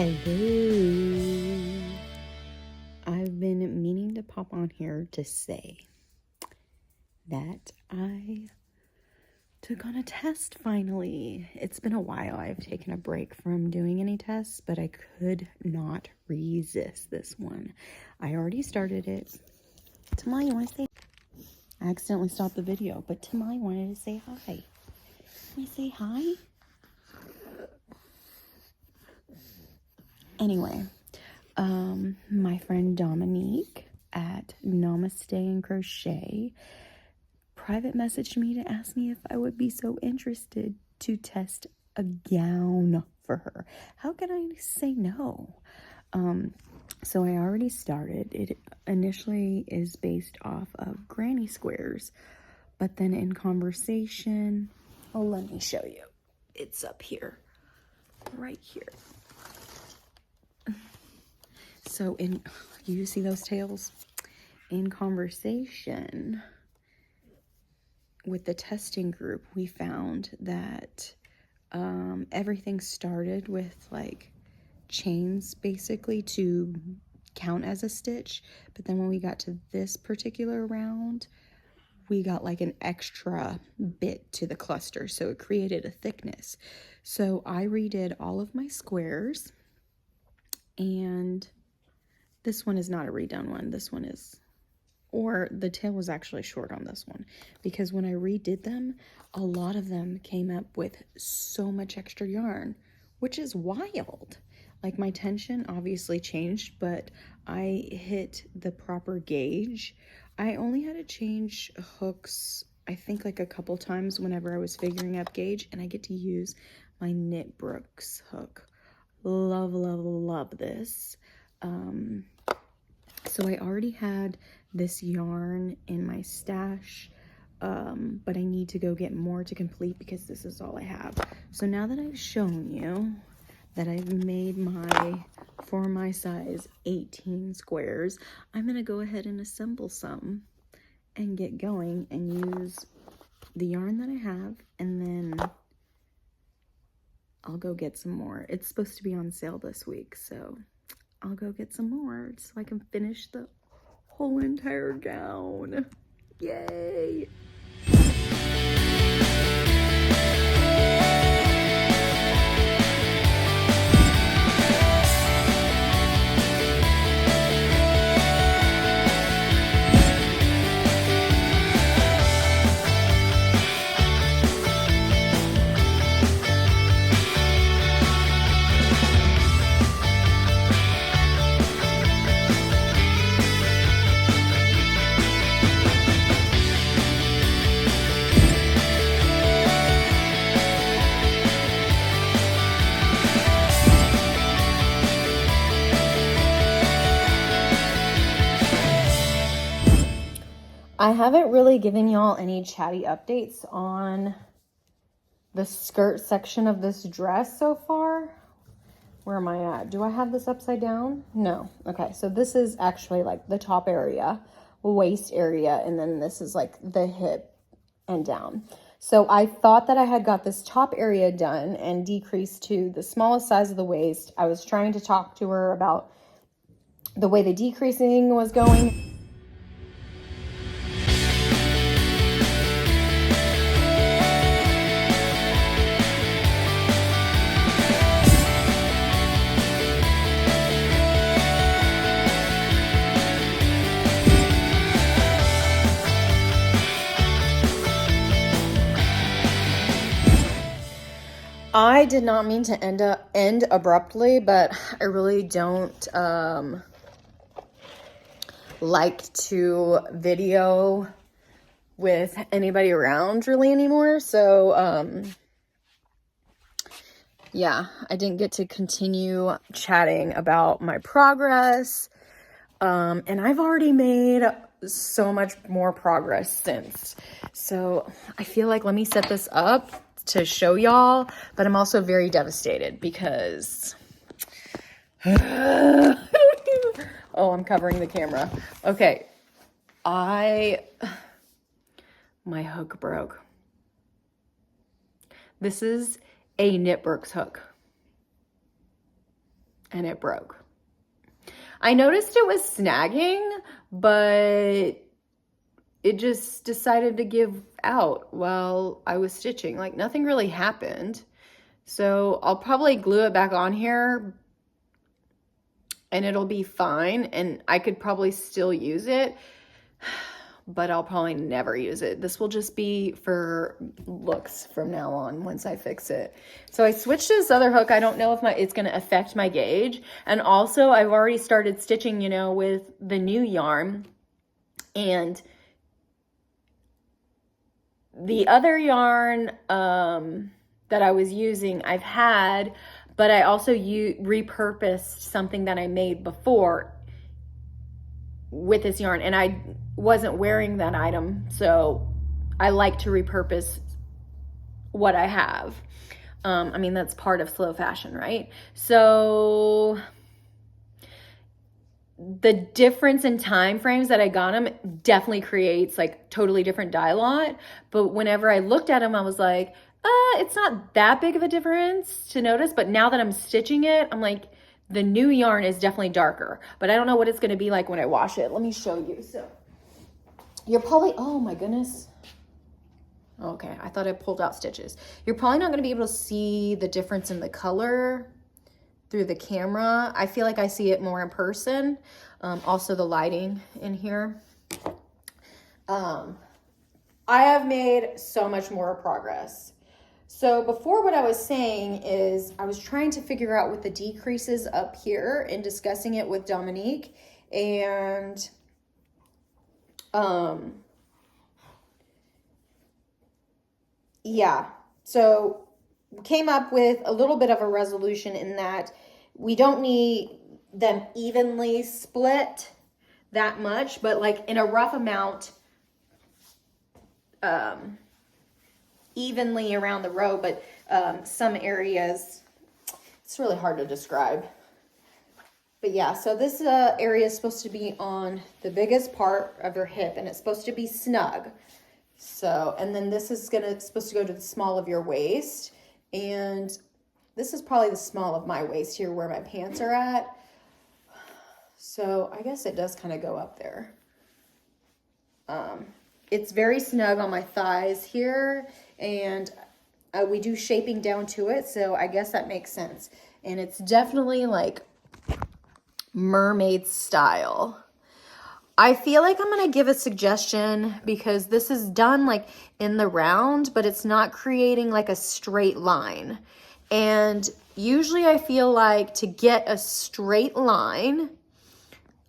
Hello. I've been meaning to pop on here to say that I took on a test finally. It's been a while. I've taken a break from doing any tests, but I could not resist this one. I already started it. Tamai, you want to say? I accidentally stopped the video, but Tamai wanted to say hi. Want to say hi? Anyway, my friend Dominique at Namaste and Crochet private messaged me to ask me if I would be so interested to test a gown for her. How can I say no? So I already started. It initially is based off of granny squares, but then in conversation, oh, let me show you. It's up here, right here. So you see those tails? In conversation with the testing group, we found that everything started with like chains basically to count as a stitch. But then when we got to this particular round, we got like an extra bit to the cluster. So it created a thickness. So I redid all of my squares, and this one is not a redone one. This one is, or the tail was actually short on this one, because when I redid them, a lot of them came up with so much extra yarn, which is wild. Like my tension obviously changed, but I hit the proper gauge. I only had to change hooks, I think like a couple times whenever I was figuring out gauge, and I get to use my Knit Brooks hook. Love, love, love this. So I already had this yarn in my stash, but I need to go get more to complete because this is all I have. So now that I've shown you that I've made for my size 18 squares, I'm gonna go ahead and assemble some and get going and use the yarn that I have, and then I'll go get some more. It's supposed to be on sale this week, so I'll go get some more so I can finish the whole entire gown. Yay! I haven't really given y'all any chatty updates on the skirt section of this dress so far. Where am I at? Do I have this upside down? No. Okay, so this is actually like the top area, waist area, and then this is like the hip and down. So I thought that I had got this top area done and decreased to the smallest size of the waist. I was trying to talk to her about the way the decreasing was going. I did not mean to end abruptly, but I really don't like to video with anybody around really anymore. So yeah, I didn't get to continue chatting about my progress. And I've already made so much more progress since. So I feel like, let me set this up to show y'all, but I'm also very devastated because oh, I'm covering the camera. Okay, my hook broke. This is a Knit Brooks hook. and it broke. I noticed it was snagging, but it just decided to give out while I was stitching. Like nothing really happened. So I'll probably glue it back on here and it'll be fine. And I could probably still use it, but I'll probably never use it. This will just be for looks from now on once I fix it. So I switched to this other hook. I don't know if it's going to affect my gauge. And also I've already started stitching, you know, with the new yarn. And the other yarn that I was using, I've had, but I also repurposed something that I made before with this yarn, and I wasn't wearing that item, so I like to repurpose what I have. I mean, that's part of slow fashion, right? So the difference in time frames that I got them definitely creates like totally different dye lot. But whenever I looked at them, I was like, it's not that big of a difference to notice. But now that I'm stitching it, I'm like, the new yarn is definitely darker, but I don't know what it's going to be like when I wash it. Let me show you. So you're probably, oh my goodness. Okay, I thought I pulled out stitches. You're probably not going to be able to see the difference in the color through the camera. I feel like I see it more in person. Also the lighting in here. I have made so much more progress. So before, what I was saying is I was trying to figure out what the decreases up here and discussing it with Dominique, and yeah, so came up with a little bit of a resolution in that we don't need them evenly split that much, but like in a rough amount, evenly around the row, but some areas, it's really hard to describe. But yeah, so this area is supposed to be on the biggest part of your hip, and it's supposed to be snug. So, and then this is supposed to go to the small of your waist, and this is probably the small of my waist here where my pants are at. So I guess it does kind of go up there. It's very snug on my thighs here, and we do shaping down to it, so I guess that makes sense. And it's definitely like mermaid style. I feel like I'm going to give a suggestion because this is done like in the round, but it's not creating like a straight line. And usually I feel like to get a straight line,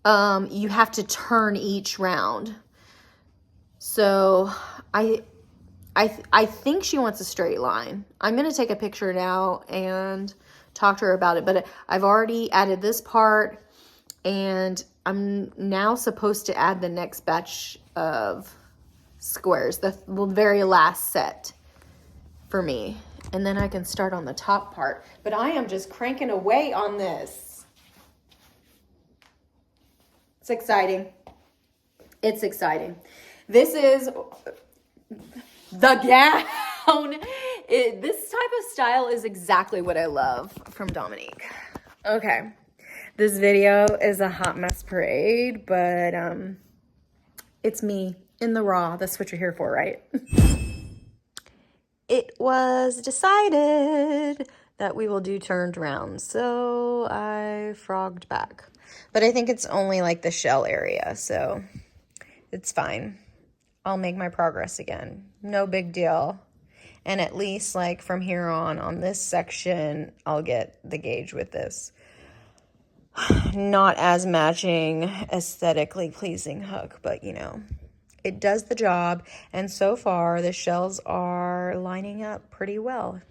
you have to turn each round. So I think she wants a straight line. I'm going to take a picture now and talk to her about it. But I've already added this part, and I'm now supposed to add the next batch of squares, the very last set for me. And then I can start on the top part. But I am just cranking away on this. It's exciting. It's exciting. This is the gown. This type of style is exactly what I love from Dominique. Okay. This video is a hot mess parade, but it's me in the raw. That's what you're here for, right? It was decided that we will do turned round, so I frogged back. But I think it's only like the shell area, so it's fine. I'll make my progress again. No big deal. And at least like from here on this section, I'll get the gauge with this. Not as matching, aesthetically pleasing hook, but you know, it does the job. And so far, the shells are lining up pretty well.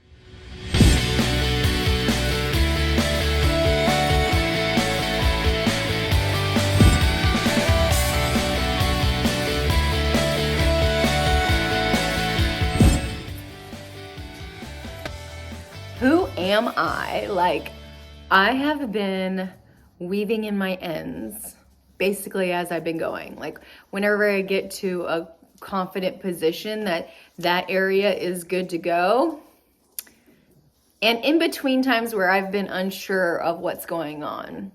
Who am I? Like, I have been weaving in my ends basically as I've been going. Like, whenever I get to a confident position that area is good to go, And in between times where I've been unsure of what's going on,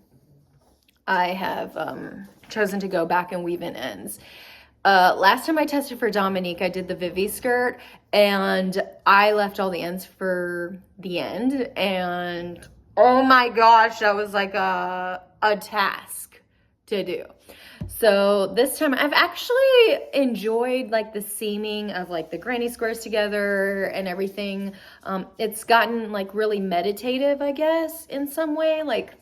I have chosen to go back and weave in ends. Last time I tested for Dominique, I did the Vivi skirt, and I left all the ends for the end, and oh my gosh, that was like a task to do. So this time I've actually enjoyed like the seaming of like the granny squares together and everything. It's gotten like really meditative, I guess, in some way, like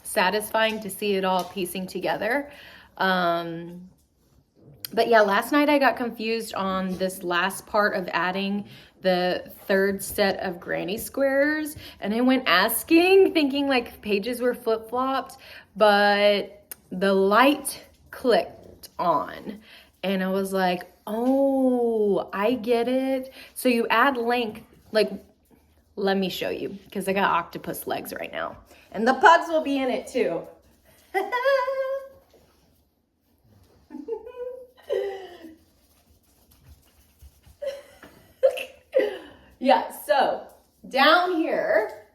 satisfying to see it all piecing together. But yeah, last night I got confused on this last part of adding the third set of granny squares, and I went asking, thinking like pages were flip-flopped, but the light clicked on and I was like, oh, I get it. So you add length, like, let me show you, because I got octopus legs right now, and the pugs will be in it too. Yeah, so down here,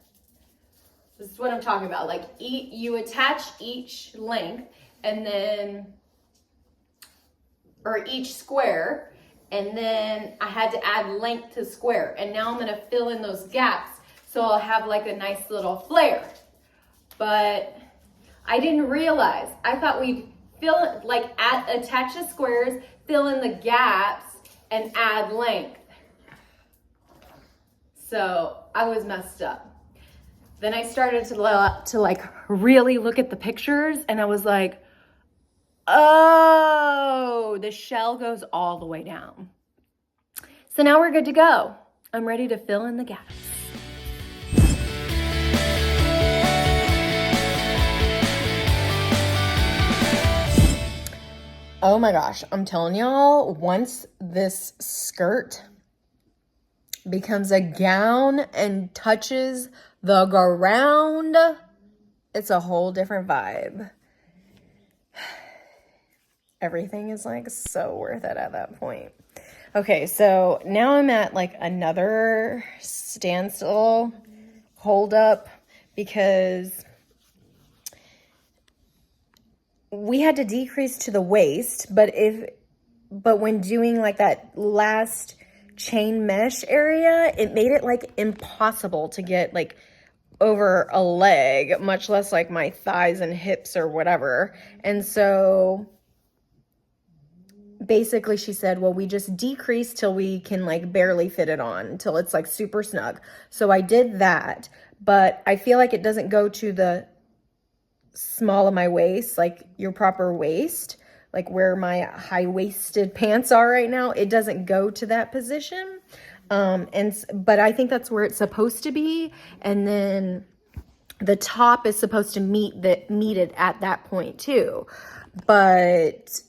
this is what I'm talking about. Like you attach each length and then, or each square, and then I had to add length to square. And now I'm gonna fill in those gaps so I'll have like a nice little flare. But I didn't realize. I thought we'd attach the squares, fill in the gaps, and add length. So I was messed up. Then I started to like really look at the pictures, and I was like, oh, the shell goes all the way down. So now we're good to go. I'm ready to fill in the gaps. Oh my gosh, I'm telling y'all, once this skirt becomes a gown and touches the ground, it's a whole different vibe. Everything is like so worth it at that point. Okay, so now I'm at like another standstill, hold up, because we had to decrease to the waist, but when doing like that last chain mesh area, it made it like impossible to get like over a leg, much less like my thighs and hips or whatever. And so basically she said, well, we just decrease till we can like barely fit it on, till it's like super snug. So I did that, but I feel like it doesn't go to the small of my waist, like your proper waist, like where my high-waisted pants are right now. It doesn't go to that position. But I think that's where it's supposed to be. And then the top is supposed to meet it at that point too. But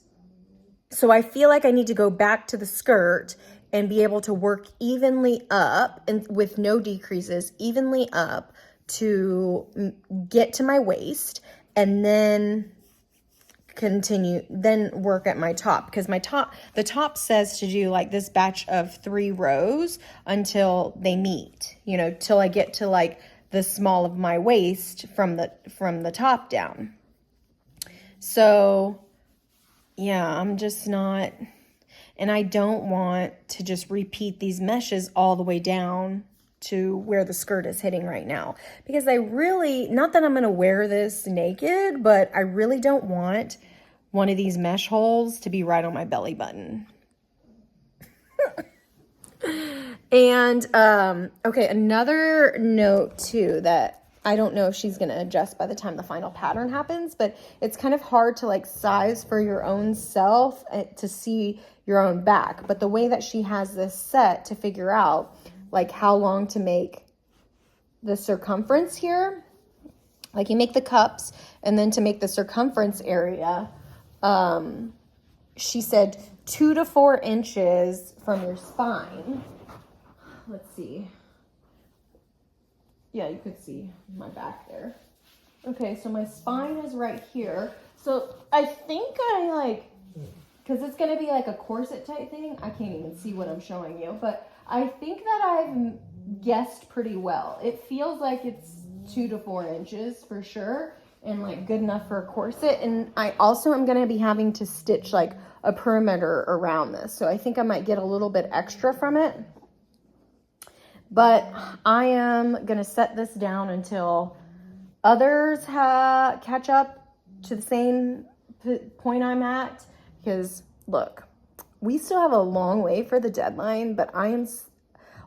so I feel like I need to go back to the skirt and be able to work evenly up, and with no decreases, evenly up to get to my waist, and then work at my top, because the top says to do like this batch of 3 rows until they meet, till I get to like the small of my waist from the top down. So yeah, I'm just not, and I don't want to just repeat these meshes all the way down to where the skirt is hitting right now, because I really, not that I'm going to wear this naked, but I really don't want one of these mesh holes to be right on my belly button. And okay, another note too, that I don't know if she's going to adjust by the time the final pattern happens, but it's kind of hard to like size for your own self to see your own back. But the way that she has this set to figure out like how long to make the circumference here, like you make the cups, and then to make the circumference area, she said 2 to 4 inches from your spine. Let's see. Yeah, you could see my back there. Okay, so my spine is right here. So I think because it's going to be like a corset type thing. I can't even see what I'm showing you, but I think that I've guessed pretty well. It feels like it's 2 to 4 inches for sure, and like good enough for a corset. And I also am going to be having to stitch like a perimeter around this, so I think I might get a little bit extra from it. But I am going to set this down until others catch up to the same point I'm at, because look, we still have a long way for the deadline, but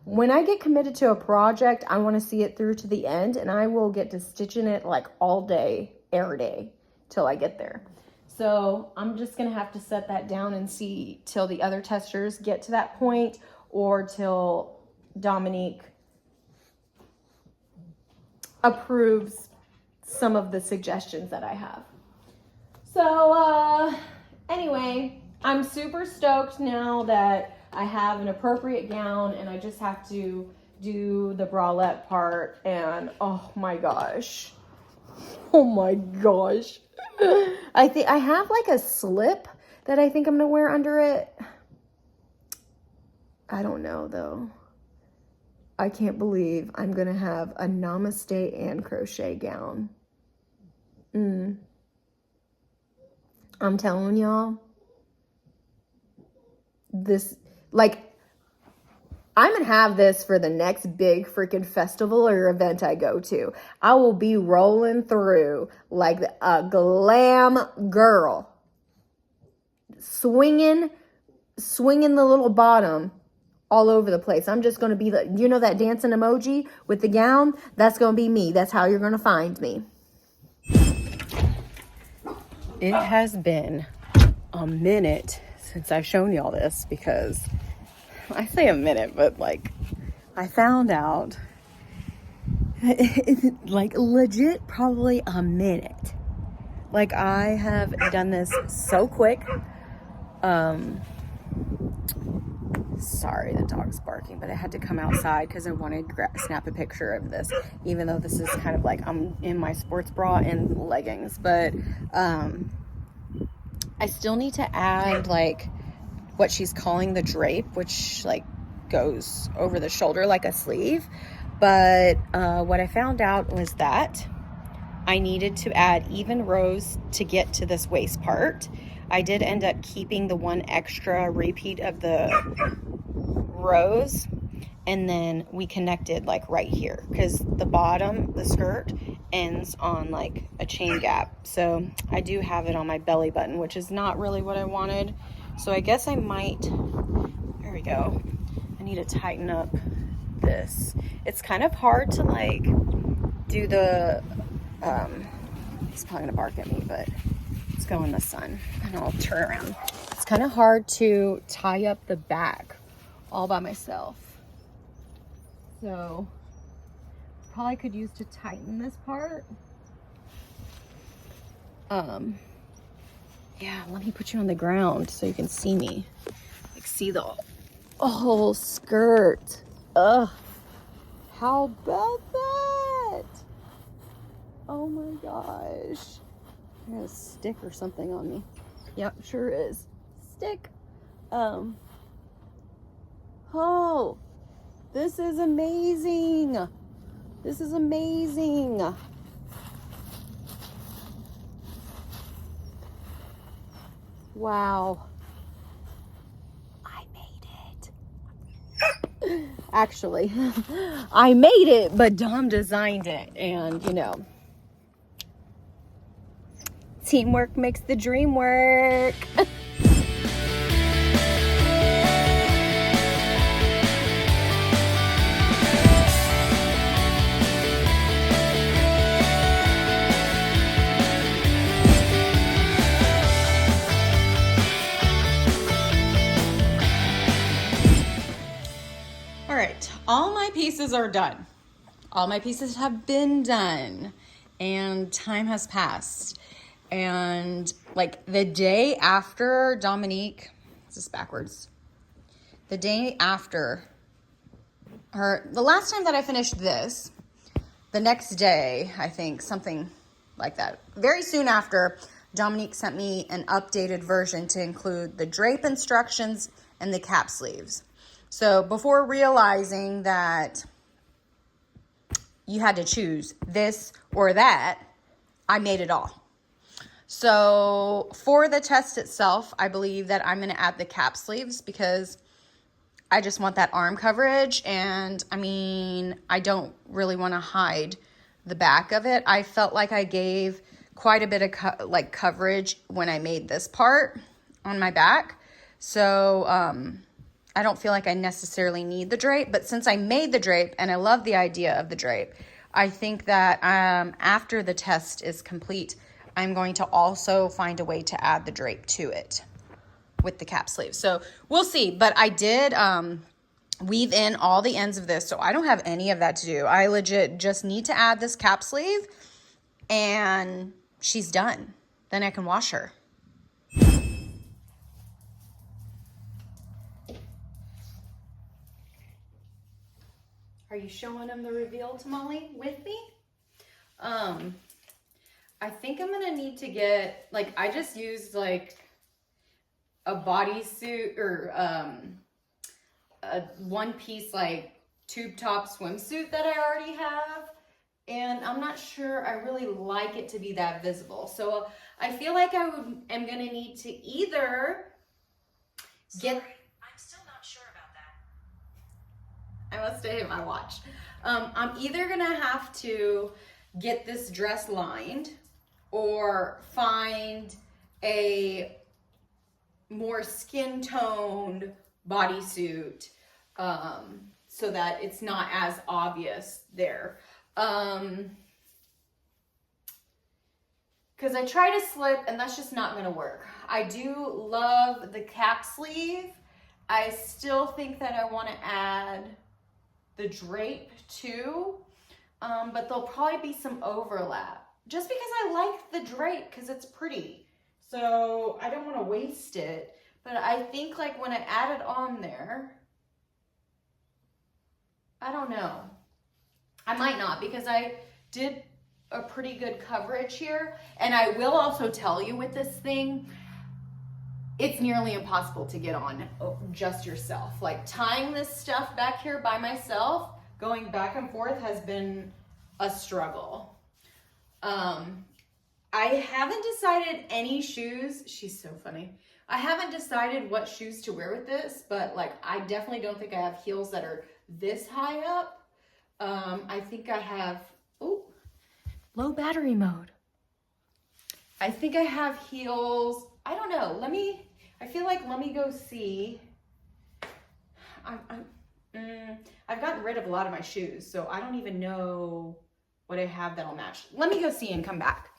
when I get committed to a project, I want to see it through to the end, and I will get to stitching it like all day, every day, till I get there. So I'm just going to have to set that down and see till the other testers get to that point, or till Dominique approves some of the suggestions that I have. So anyway, I'm super stoked now that I have an appropriate gown, and I just have to do the bralette part, and oh my gosh. I think I have like a slip that I think I'm gonna wear under it. I don't know though. I can't believe I'm gonna have a Namaste and crochet gown. I'm telling y'all, this, like, I'm gonna have this for the next big freaking festival or event I go to. I will be rolling through like a glam girl, swinging the little bottom all over the place. I'm just gonna be the, you know, that dancing emoji with the gown? That's gonna be me. That's how you're gonna find me. It has been a minute since I've shown y'all this, because I say a minute, but like I found out like legit probably a minute. Like I have done this so quick. Sorry, the dog's barking, but I had to come outside because I wanted to snap a picture of this, even though this is kind of like I'm in my sports bra and leggings. But I still need to add like what she's calling the drape, which like goes over the shoulder like a sleeve. But what I found out was that I needed to add even rows to get to this waist part. I did end up keeping the one extra repeat of the rows, and then we connected like right here, because the bottom, the skirt, ends on like a chain gap. So I do have it on my belly button, which is not really what I wanted. So I guess I might, there we go. I need to tighten up this. It's kind of hard to like do the, he's probably gonna bark at me, but let's go in the sun and I'll turn around. It's kind of hard to tie up the back all by myself. So probably could use to tighten this part. Yeah, let me put you on the ground so you can see me. Like see the whole skirt. Ugh. How about that? Oh my gosh. There's a stick or something on me. Yep, sure is. Stick. Oh, this is amazing. This is amazing. Wow. I made it. Actually, I made it, but Dom designed it. And, you know, teamwork makes the dream work. All right, all my pieces are done. All my pieces have been done, and time has passed. And like the day after Dominique, is this backwards? The day after the last time that I finished this, the next day, I think, something like that. Very soon after, Dominique sent me an updated version to include the drape instructions and the cap sleeves. So before realizing that you had to choose this or that, I made it all. So for the test itself, I believe that I'm going to add the cap sleeves because I just want that arm coverage. And I mean, I don't really want to hide the back of it. I felt like I gave quite a bit of coverage when I made this part on my back. So I don't feel like I necessarily need the drape, but since I made the drape and I love the idea of the drape, I think that after the test is complete, I'm going to also find a way to add the drape to it with the cap sleeve. So we'll see, but I did weave in all the ends of this, so I don't have any of that to do. I legit just need to add this cap sleeve and she's done. Then I can wash her. Are you showing them the reveal, Tamale, with me? I think I'm gonna need to get, like, I just used like a bodysuit or a one-piece like tube top swimsuit that I already have, and I'm not sure I really like it to be that visible. So I feel like am gonna need to either get. I'm still not sure about that. I must have hit my watch. I'm either gonna have to get this dress lined or find a more skin toned bodysuit so that it's not as obvious there. Because I try to slip and that's just not gonna work. I do love the cap sleeve. I still think that I want to add the drape too, but there'll probably be some overlap just because I like the drape because it's pretty. So I don't want to waste it, but I think like when I add it on there, I don't know. I might not because I did a pretty good coverage here. And I will also tell you with this thing, it's nearly impossible to get on just yourself. Like tying this stuff back here by myself, going back and forth has been a struggle. I haven't decided any shoes. She's so funny. I haven't decided what shoes to wear with this, but like I definitely don't think I have heels that are this high up. I think I have, low battery mode. I think I have heels. I don't know. let me go see. I've gotten rid of a lot of my shoes, so I don't even know what I have that'll match. Let me go see and come back.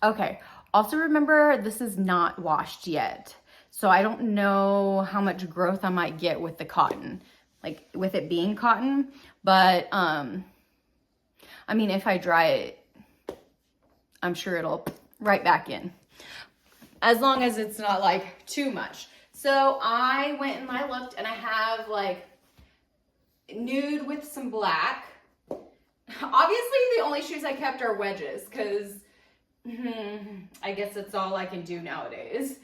Okay, also remember this is not washed yet, so I don't know how much growth I might get with the cotton, like with it being cotton, but I mean, if I dry it, I'm sure it'll right back in, as long as it's not like too much. So I went and I looked and I have like nude with some black. Obviously the only shoes I kept are wedges because I guess that's all I can do nowadays.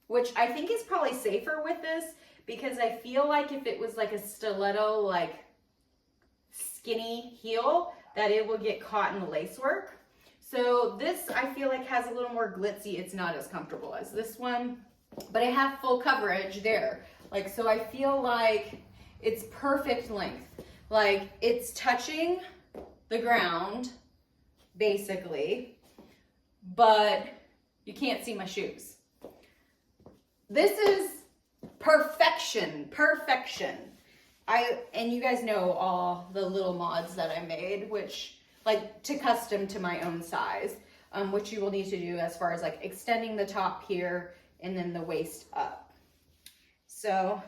Which I think is probably safer with this because I feel like if it was like a stiletto, like skinny heel, that it will get caught in the lace work. So this I feel like has a little more glitzy. It's not as comfortable as this one, but I have full coverage there. Like, so I feel like it's perfect length. Like it's touching the ground basically, but you can't see my shoes. This is perfection. And you guys know all the little mods that I made, which like to custom to my own size, which you will need to do as far as like extending the top here and then the waist up. So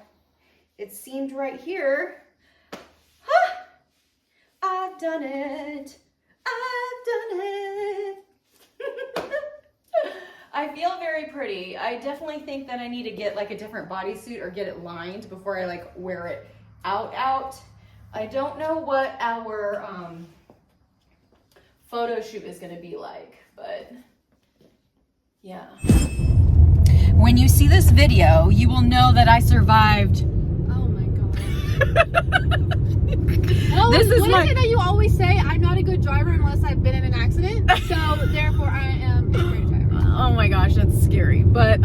it seemed right here. I've done it. I feel very pretty. I definitely think that I need to get like a different bodysuit or get it lined before I like wear it out. I don't know what our photo shoot is going to be like, but yeah. When you see this video, you will know that I survived. Oh my God. Well, this is what my... is it that you always say? I'm not a good driver unless I've been in an accident. So therefore, I am a great driver. Oh my gosh, that's scary. But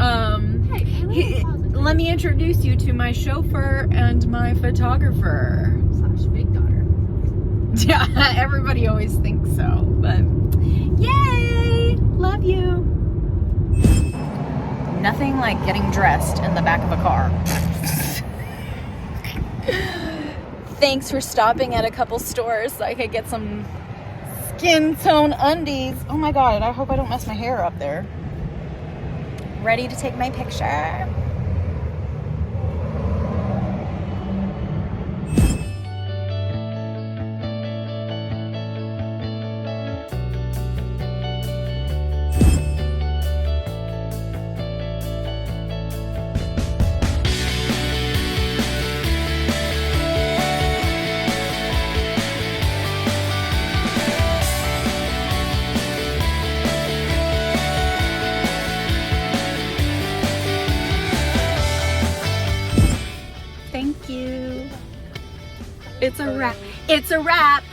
Hey, let me introduce you to my chauffeur and my photographer. / big daughter. Yeah, everybody always thinks so. But yay! Love you. Nothing like getting dressed in the back of a car. Thanks for stopping at a couple stores so I could get some skin tone undies. Oh my god, I hope I don't mess my hair up there. Ready to take my picture? Thank you. It's a wrap. It's a wrap.